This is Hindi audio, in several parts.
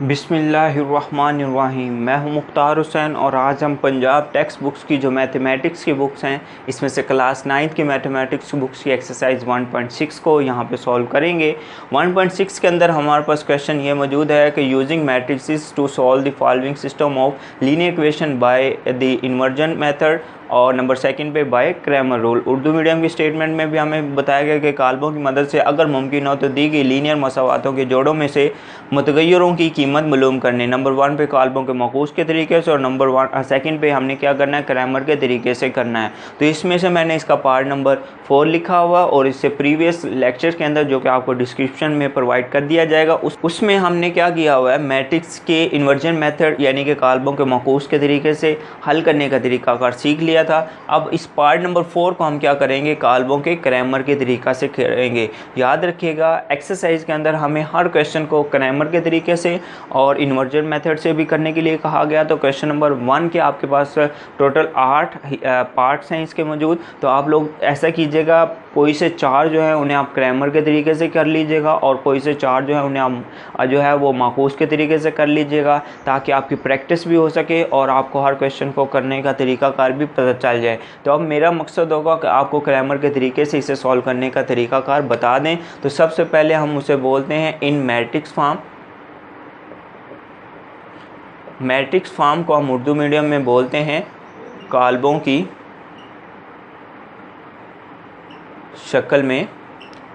बिस्मिल्लाहिर्रहमानिर्रहीम। मैं हूं मुख्तार हुसैन और आज हम पंजाब टेक्स्ट बुक्स की जो मैथमेटिक्स की बुक्स हैं इसमें से क्लास 9th की मैथमेटिक्स बुक्स की एक्सरसाइज 1.6 को यहां पे सॉल्व करेंगे। 1.6 के अंदर हमारे पास क्वेश्चन ये मौजूद है कि using matrices to solve the following system of linear equation by the inversion method और नंबर 2 पे by Cramer rule. Urdu medium की स्टेटमेंट में भी हमें बताया गया कि काल्बों की मदद से अगर मुमकिन हो तो दी गई लीनियर मसावातों के जोड़ों में से मुतगय्यरों की कीमत मालूम करनी। नंबर 1 पे काल्बों के मकूस के तरीके से और नंबर 2 पे हमने क्या करना है, क्रैमर के तरीके से करना है। तो इसमें से मैंने इसका पार्ट नंबर 4 लिखा हुआ और इससे प्रीवियस लेक्चर्स के अंदर जो कि आपको डिस्क्रिप्शन में प्रोवाइड कर दिया जाएगा उसमें हमने क्या किया हुआ है, मैट्रिक्स के इन्वर्जन मेथड यानी कि काल्बों के मकूस के तरीके से हल करने का तरीकाकार सीख लिया था। अब इस पार्ट नंबर 4 को हम क्या करेंगे, काल्बों के क्रैमर के तरीका से करेंगे। याद रखिएगा एक्सरसाइज के अंदर हमें हर क्वेश्चन को क्रैमर के तरीके से और इन्वर्जन मेथड से भी करने के लिए कहा गया। तो क्वेश्चन नंबर 1 के आपके पास टोटल 8 पार्ट्स हैं इसके मौजूद। तो आप लोग ऐसा कीजिएगा, कोई से 4 जो है उन्हें आप क्रैमर के तरीके से कर लीजिएगा और कोई से 4 जो है उन्हें आप जो है वो माकूस के तरीके से कर लीजिएगा, ताकि आपकी प्रैक्टिस भी हो सके और आपको हर क्वेश्चन को करने का तरीकाकार भी पता चल जाए। तो अब मेरा मकसद होगा कि आपको क्रैमर के तरीके से इसे सॉल्व करने का तरीकाकार बता दें। तो सबसे पहले हम उसे बोलते हैं इन मैट्रिक्स फॉर्म। मैट्रिक्स फॉर्म को हम उर्दू मीडियम में बोलते हैं काल्बों की शक्ल में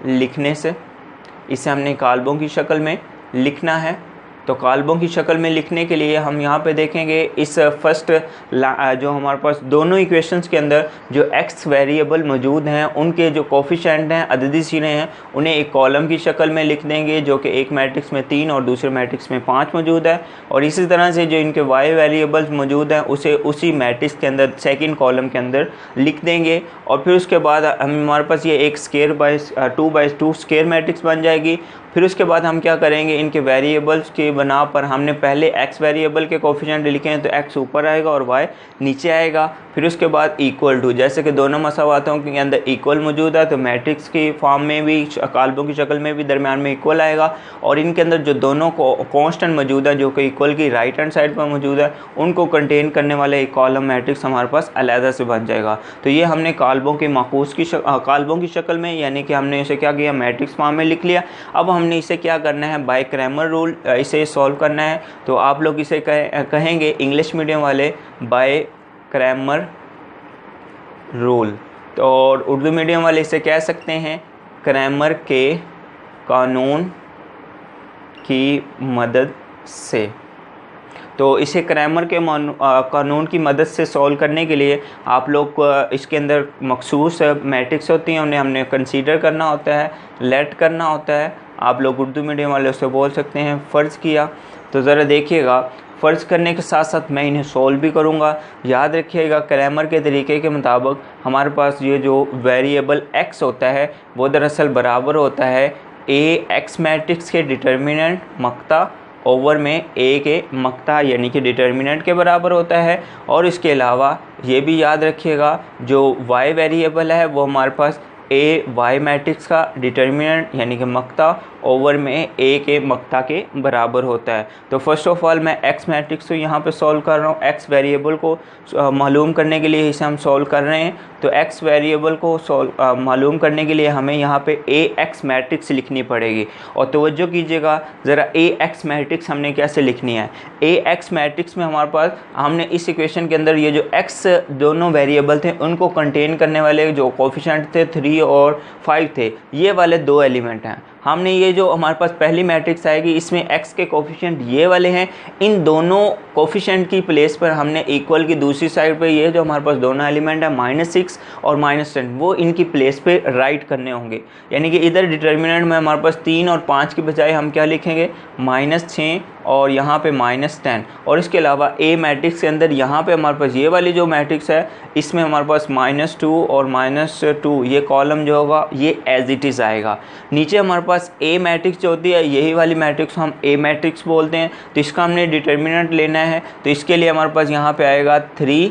लिखने से। इसे हमने काल्बों की शक्ल में लिखना है। तो काल्बों की शक्ल में लिखने के लिए हम यहाँ पे देखेंगे इस फर्स्ट जो हमारे पास दोनों इक्वेशंस के अंदर जो x वेरिएबल मौजूद हैं उनके जो कोफिशिएंट हैं, अददी सिरे हैं, उन्हें एक कॉलम की शक्ल में लिख देंगे, जो कि एक मैट्रिक्स में 3 और दूसरे मैट्रिक्स में 5 मौजूद है। और इसी तरह से जो इनके y वेरिएबल्स मौजूद हैं उसे उसी मैट्रिक्स के अंदर सेकेंड कॉलम के अंदर लिख देंगे। और फिर उसके बाद हमारे पास ये एक स्क्वायर बाय 2 स्क्वायर मैट्रिक्स बन जाएगी। फिर उसके बाद हम क्या करेंगे, इनके वेरिएबल्स के बना पर हमने पहले x वेरिएबल के कोफिशिएंट लिखे हैं तो x ऊपर आएगा और y नीचे आएगा। फिर उसके बाद इक्वल टू, जैसे कि दोनों मसावातों के अंदर इक्वल मौजूद है तो मैट्रिक्स की फॉर्म में भी काल्बों की शक्ल में भी दरमियान में इक्वल आएगा। और इनके अंदर जो दोनों कांस्टेंट मौजूद है जो कि इक्वल की राइट हैंड साइड पर मौजूद है उनको कंटेन करने वाले एक कॉलम मैट्रिक्स हमारे पास अलहदा से बन जाएगा। तो ये हमने काल्बों के मकूस की काल्बों की शक्ल में यानी कि हमने इसे क्या किया, मैट्रिक्स फॉर्म में लिख लिया। अब हमने इसे क्या करना है, बाय क्रैमर रूल इसे सॉल्व करना है। तो आप लोग इसे कहेंगे इंग्लिश मीडियम वाले बाय क्रैमर रूल, तो और उर्दू मीडियम वाले इसे कह सकते हैं क्रैमर के कानून की मदद से। तो इसे क्रैमर के कानून की मदद से सॉल्व करने के लिए आप लोग को इसके अंदर मखसूस मैट्रिक्स होती हैं, उन्हें हमने कंसीडर करना होता है, लेट करना होता है। आप लोग उर्दू मीडियम वाले उसे बोल सकते हैं फ़र्ज़ किया। तो ज़रा देखिएगा, फ़र्ज़ करने के साथ साथ मैं इन्हें सॉल्व भी करूँगा। याद रखिएगा क्रैमर के तरीके के मुताबिक हमारे पास ये जो वेरिएबल x होता है वो दरअसल बराबर होता है ax मैट्रिक्स के डिटर्मिनेंट मक्ता ओवर में a के मक्ता यानी कि डिटर्मिनेंट के बराबर होता है। और इसके अलावा ये भी याद रखिएगा जो y वेरिएबल है वो हमारे पास y मैट्रिक्स का डिटर्मिनेंट यानी कि मक्ता ओवर में a के मक्ता के बराबर होता है। तो फर्स्ट ऑफ ऑल मैं x मैट्रिक्स को यहाँ पे सॉल्व कर रहा हूँ। x वेरिएबल को मालूम करने के लिए इसे हम सॉल्व कर रहे हैं। तो x वेरिएबल को मालूम करने के लिए हमें यहाँ पे ax मैट्रिक्स लिखनी पड़ेगी। और तवज्जो कीजिएगा ज़रा, ax मैट्रिक्स हमने कैसे लिखनी है। ax मैट्रिक्स में हमारे पास हमने इस इक्वेशन के अंदर ये जो x दोनों वेरिएबल थे उनको कंटेन करने वाले जो कोफिशिएंट थे 3 और 5 थे, ये वाले 2 एलिमेंट हैं। हमने ये जो हमारे पास पहली मैट्रिक्स आएगी इसमें x के कोफिशिएंट ये वाले हैं, इन दोनों कोफिशिएंट की प्लेस पर हमने इक्वल की दूसरी साइड पे ये जो हमारे पास दोनों एलिमेंट है -6 और -10 वो इनकी प्लेस पे राइट करने होंगे। यानी कि इधर डिटर्मिनेंट में हमारे पास 3 और 5 की बजाय हम क्या लिखेंगे, -6 और यहाँ पे -10। और इसके अलावा a मैट्रिक्स के अंदर यहाँ पे हमारे पास ये वाली जो मैट्रिक्स है इसमें हमारे पास -2 और -2 ये कॉलम जो होगा ये एज इट इज़ आएगा। नीचे हमारे पास a मैट्रिक्स जो होती है यही वाली मैट्रिक्स हम a मैट्रिक्स बोलते हैं। तो इसका हमने डिटर्मिनेंट लेना है। तो इसके लिए हमारे पास यहाँ पे आएगा 3,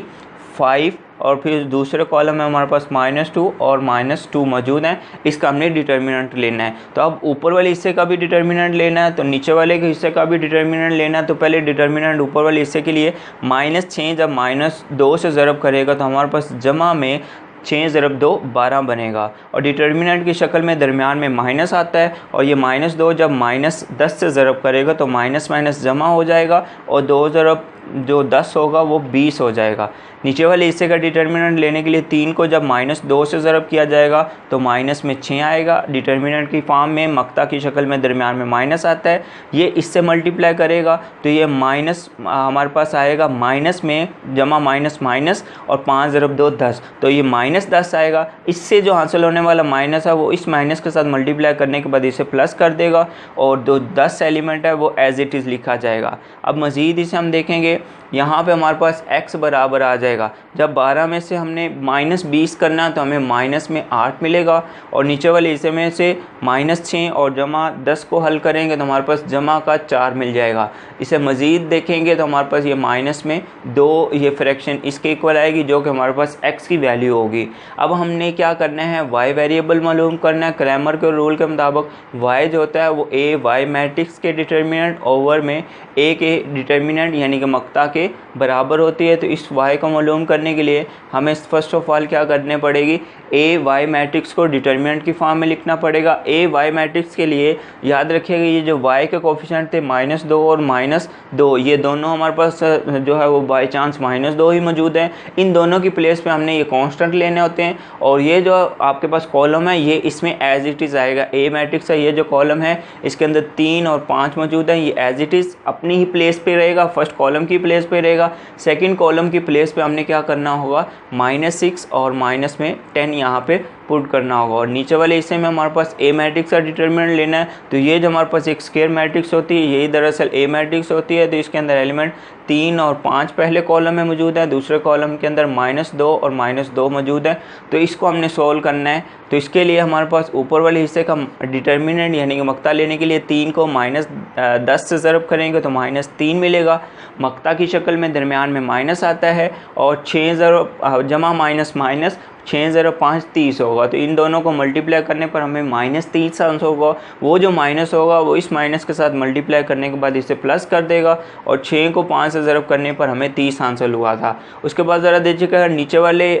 5 और फिर दूसरे कॉलम में हमारे पास -2 और -2 मौजूद हैं। इसका हमने डिटर्मिनेंट लेना है। तो अब ऊपर वाले हिस्से का भी डिटर्मिनेंट लेना है, तो नीचे वाले के हिस्से का भी डिटर्मिनेंट लेना है। तो पहले डिटर्मिनेंट ऊपर वाले हिस्से के लिए -6 जब -2 से ज़रब करेगा तो हमारे पास जमा में 6 × 2 12 बनेगा, और डिटर्मिनेंट की शक्ल में दरमियान में माइनस आता है, और ये -2 जब -10 से ज़रब करेगा तो माइनस माइनस जमा हो जाएगा, और 2 ज़रब जो 10 होगा वो 20 हो जाएगा। नीचे वाले हिस्से का डिटर्मिनेंट लेने के लिए 3 को जब -2 से ज़रब किया जाएगा तो माइनस में 6 आएगा। डिटर्मिनेंट की फॉर्म में मक्ता की शक्ल में दरमियान में माइनस आता है, ये इससे मल्टीप्लाई करेगा तो ये माइनस हमारे पास आएगा, माइनस में जमा माइनस माइनस और 5 × 2 10, तो ये -10 आएगा। इससे जो हासिल होने वाला माइनस है वो इस माइनस के साथ मल्टीप्लाई करने के बाद इसे प्लस कर देगा, और जो 10 एलिमेंट है वो एज इट इज़ लिखा जाएगा। अब मज़ीद इसे हम देखेंगे, यहाँ पे हमारे पास x बराबर आ जाएगा। जब 12 में से हमने -20 करना है तो हमें माइनस में 8 मिलेगा, और नीचे वाले हिस्से में से -6 और जमा 10 को हल करेंगे तो हमारे पास जमा का 4 मिल जाएगा। इसे मज़ीद देखेंगे तो हमारे पास ये माइनस में 2 ये फ्रैक्शन इसके इक्वल आएगी, जो कि हमारे पास x की वैल्यू होगी। अब हमने क्या करना है, y वेरिएबल मालूम करना है। क्रैमर के रूल के मुताबिक y जो होता है वो a y मैट्रिक्स के डिटर्मिनेंट ओवर में a के डिटर्मिनेंट यानी कि मक्ता के बराबर होती है। तो इस y को मालूम करने के लिए हमें फर्स्ट ऑफ ऑल क्या करने पड़ेगी, a y मैट्रिक्स को डिटर्मिनेंट की फॉर्म में लिखना पड़ेगा। a y मैट्रिक्स के लिए याद रखिएगा ये जो y के कोफिशिएंट थे -2 और -2, ये दोनों हमारे पास जो है वो बाई चांस -2 ही मौजूद हैं। इन दोनों की प्लेस पे हमने ये कांस्टेंट लेने होते हैं, और ये जो आपके पास कॉलम है ये इसमें एज इट इज़ आएगा। a मैट्रिक्स है, ये जो कॉलम है इसके अंदर 3 और 5 मौजूद हैं, ये एज इट इज़ अपनी ही प्लेस पे रहेगा, फर्स्ट कॉलम की प्लेस पे रहेगा। सेकंड कॉलम की प्लेस पे हमने क्या करना होगा, -6 और -10 यहाँ पे पुट करना होगा, और नीचे वाले हिस्से में हमारे पास a मैट्रिक्स का डिटर्मिनेंट लेना है। तो ये जो हमारे पास एक स्क्वायर मैट्रिक्स होती है यही दरअसल a मैट्रिक्स होती है। तो इसके अंदर एलिमेंट 3 और 5 पहले कॉलम में मौजूद है, दूसरे कॉलम के अंदर -2 और -2 मौजूद है। तो इसको हमने सोल्व करना है। तो इसके लिए हमारे पास ऊपर वाले हिस्से का डिटर्मिनेंट यानी कि मक्ता लेने के लिए 3 को -10 से ज़रब करेंगे तो -3 मिलेगा। मक्ता की शक्ल में दरमियान में माइनस आता है, और 6 ज़रब जमा माइनस माइनस 6 × 5 30 होगा। तो इन दोनों को मल्टीप्लाई करने पर हमें -30 आंसर होगा। वो जो माइनस होगा वो इस माइनस के साथ मल्टीप्लाई करने के बाद इसे प्लस कर देगा, और 6 को 5 से ज़रब करने पर हमें 30 आंसर हुआ था। उसके बाद ज़रा देखिएगा नीचे वाले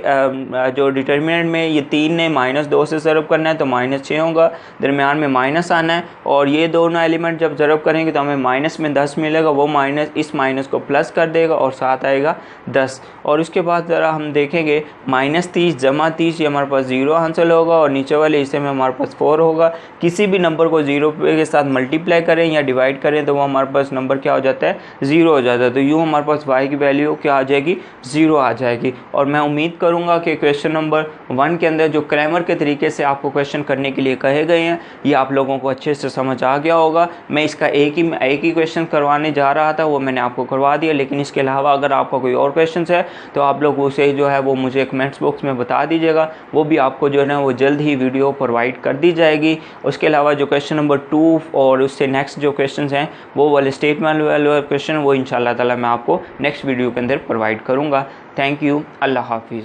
जो डिटर्मिनेंट में ये 3 ने -2 से ज़रब करना है तो -6 होगा, दरमियान में माइनस आना है, और ये दोनों एलिमेंट जब ज़रब करेंगे तो हमें माइनस में 10 मिलेगा। वो माइनस इस माइनस को प्लस कर देगा और साथ आएगा 10। और उसके बाद ज़रा हम देखेंगे -30 जमा 30 ये हमारे पास 0 आंसर होगा, और नीचे वाले हिस्से में हमारे पास 4 होगा। किसी भी नंबर को 0 के साथ मल्टीप्लाई करें या डिवाइड करें तो वो हमारे पास नंबर क्या हो जाता है, 0 हो जाता है। तो यूँ हमारे पास y की वैल्यू क्या आ जाएगी, 0 आ जाएगी। और मैं उम्मीद करूँगा कि क्वेश्चन नंबर 1 के अंदर जो क्रैमर के तरीके से आपको क्वेश्चन करने के लिए कहे गए हैं ये आप लोगों को अच्छे से समझ आ गया होगा। मैं इसका एक ही क्वेश्चन करवाने जा रहा था, वो मैंने आपको करवा दिया, लेकिन इसके अलावा अगर आपका कोई और क्वेश्चन है तो आप लोग उसे जो है वो मुझे कमेंट्स बॉक्स में बता दीजिएगा, वो भी आपको जो है ना वो जल्द ही वीडियो प्रोवाइड कर दी जाएगी। उसके अलावा जो क्वेश्चन नंबर 2 और उससे नेक्स्ट जो क्वेश्चन हैं वो वाले स्टेटमेंट वाले क्वेश्चन वो इंशाल्लाह ताला मैं आपको नेक्स्ट वीडियो के अंदर प्रोवाइड करूँगा। थैंक यू, अल्लाह हाफिज़।